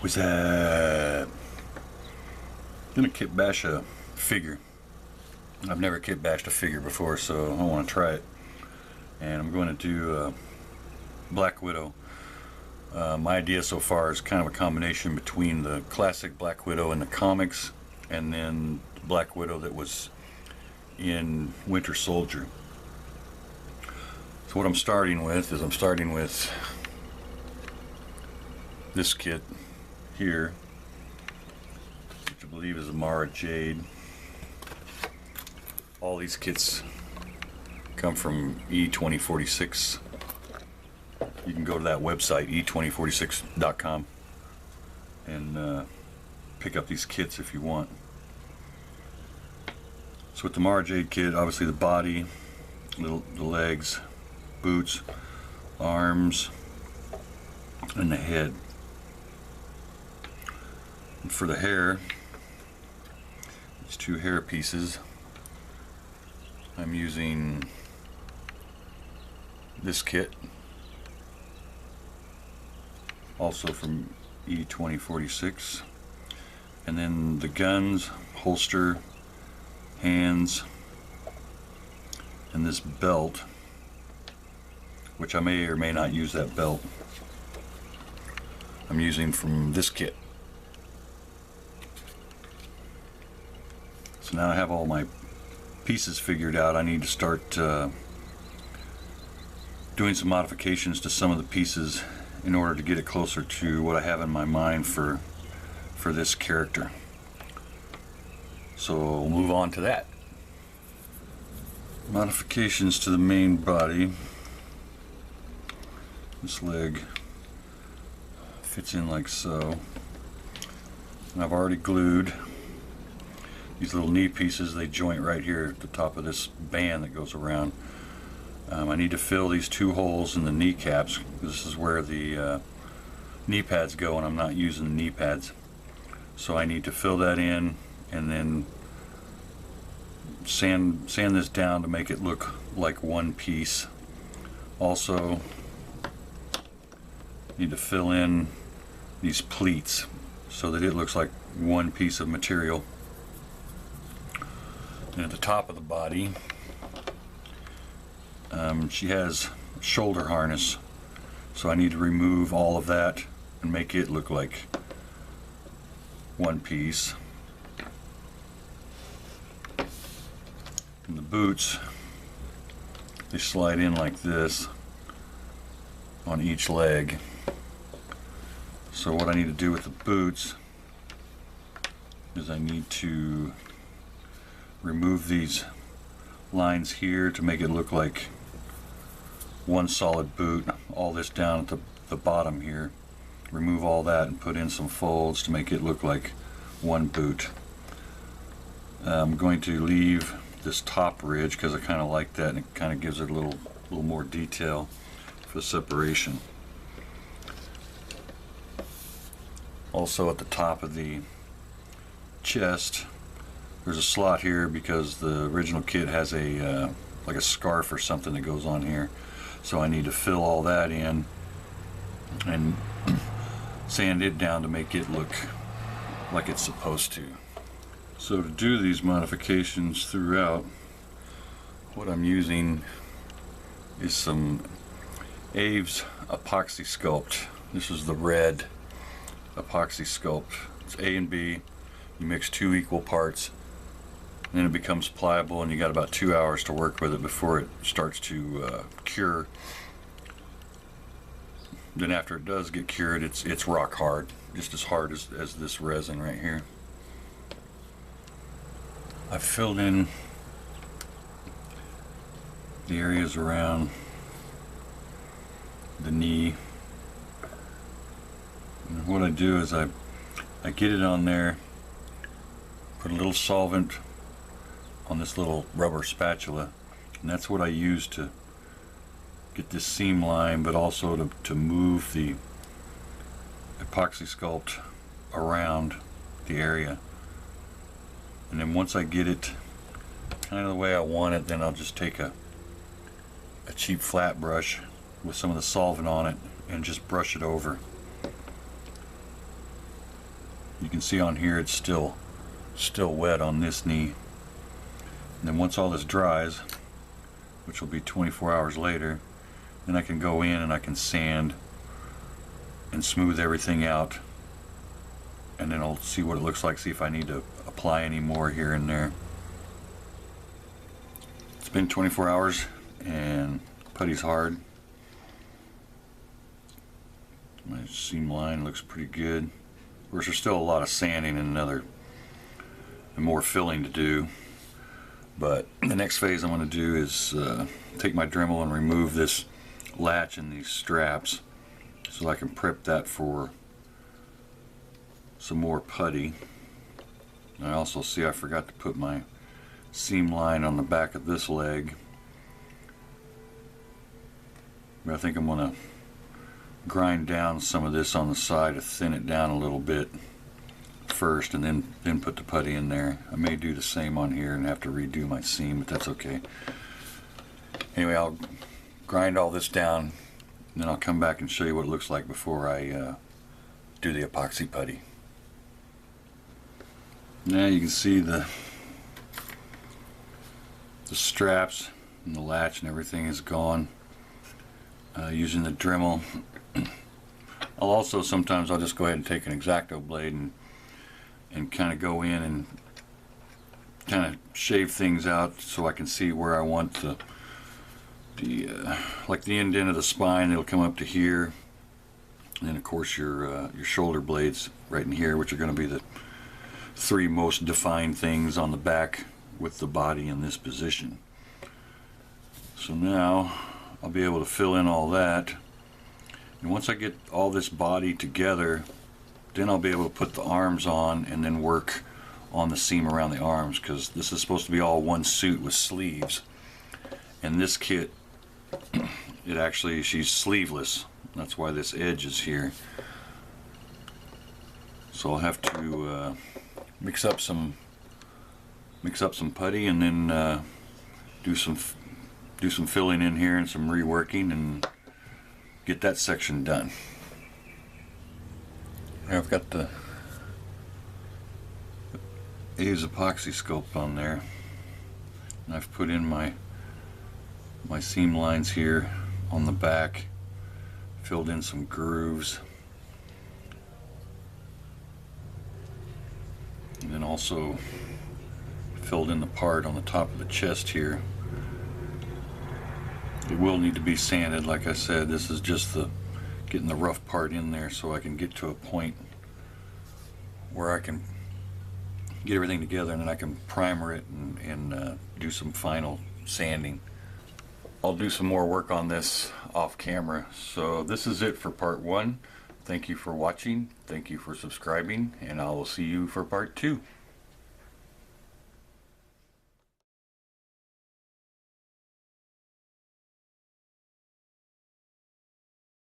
was gonna KITBASH a figure. I've never KITBAShed a figure before, so I want to try it. And I'm going to do Black Widow. My idea so far is kind of a combination between the classic Black Widow in the comics and then Black Widow that was in Winter Soldier. So what I'm starting with is this kit here, which I believe is a Mara Jade. All these kits come from E2046. You can go to that website, e2046.com, and pick up these kits if you want. So with the Mara Jade kit, obviously the body, the legs, boots, arms, and the head. And for the hair, these two hair pieces, I'm using this kit, also from E2046, and then the guns, holster, hands, and this belt, which I may or may not use that belt, I'm using from this kit. So now I have all my pieces figured out. I need to start doing some modifications to some of the pieces in order to get it closer to what I have in my mind for this character. So we'll move on to that. Modifications to the main body. This leg fits in like so. And I've already glued these little knee pieces. They joint right here at the top of this band that goes around. I need to fill these two holes in the kneecaps. This is where the knee pads go, and I'm not using the knee pads. So I need to fill that in and then sand this down to make it look like one piece. Also need to fill in these pleats so that it looks like one piece of material. And at the top of the body, she has shoulder harness, so I need to remove all of that and make it look like one piece. And the boots, they slide in like this on each leg. So what I need to do with the boots is I need to remove these lines here to make it look like one solid boot. All this down at the bottom here, remove all that and put in some folds to make it look like one boot. I'm going to leave this top ridge because I kind of like that, and it kind of gives it a little more detail for the separation. Also at the top of the chest, there's a slot here because the original kit has a like a scarf or something that goes on here. So I need to fill all that in and sand it down to make it look like it's supposed to. So to do these modifications throughout, what I'm using is some Aves Epoxy Sculpt. This is the red Epoxy Sculpt. It's A and B. You mix 2 equal parts, and then it becomes pliable, and you got about 2 hours to work with it before it starts to cure. Then after it does get cured, it's rock hard, just as hard as this resin right here. I've filled in the areas around the knee. And what I do is I get it on there, put a little solvent on this little rubber spatula, and that's what I use to get this seam line, but also to move the Epoxy Sculpt around the area. And then once I get it kind of the way I want it, then I'll just take a cheap flat brush with some of the solvent on it and just brush it over. You can see on here it's still wet on this knee. And then once all this dries, which will be 24 hours later, then I can go in and I can sand and smooth everything out, and then I'll see what it looks like, see if I need to apply any more here and there. It's been 24 hours and putty's hard. My seam line looks pretty good. Of course, there's still a lot of sanding and more filling to do. But the next phase I'm going to do is take my Dremel and remove this latch and these straps so I can prep that for some more putty. And I also see I forgot to put my seam line on the back of this leg. But I think I'm going to grind down some of this on the side to thin it down a little bit first, and then put the putty in there. I may do the same on here and have to redo my seam, but that's okay. Anyway, I'll grind all this down, and then I'll come back and show you what it looks like before I do the epoxy putty. Now you can see the straps and the latch and everything is gone. Using the Dremel, I'll just go ahead and take an X-Acto blade and kind of go in and kind of shave things out so I can see where I want like the end of the spine. It'll come up to here, and then of course your shoulder blades right in here, which are going to be the three most defined things on the back with the body in this position. So now I'll be able to fill in all that, and once I get all this body together, then I'll be able to put the arms on and then work on the seam around the arms, because this is supposed to be all one suit with sleeves. And this kit, she's sleeveless. That's why this edge is here. So I'll have to mix up some putty, and then do some filling in here and some reworking and get that section done. I've got the A's epoxy sculpt on there, and I've put in my seam lines here on the back, filled in some grooves, and then also filled in the part on the top of the chest here. It will need to be sanded, like I said. This is just getting the rough part in there so I can get to a point where I can get everything together, and then I can primer it and do some final sanding. I'll do some more work on this off camera. So this is it for part 1. Thank you for watching. Thank you for subscribing, and I will see you for part 2.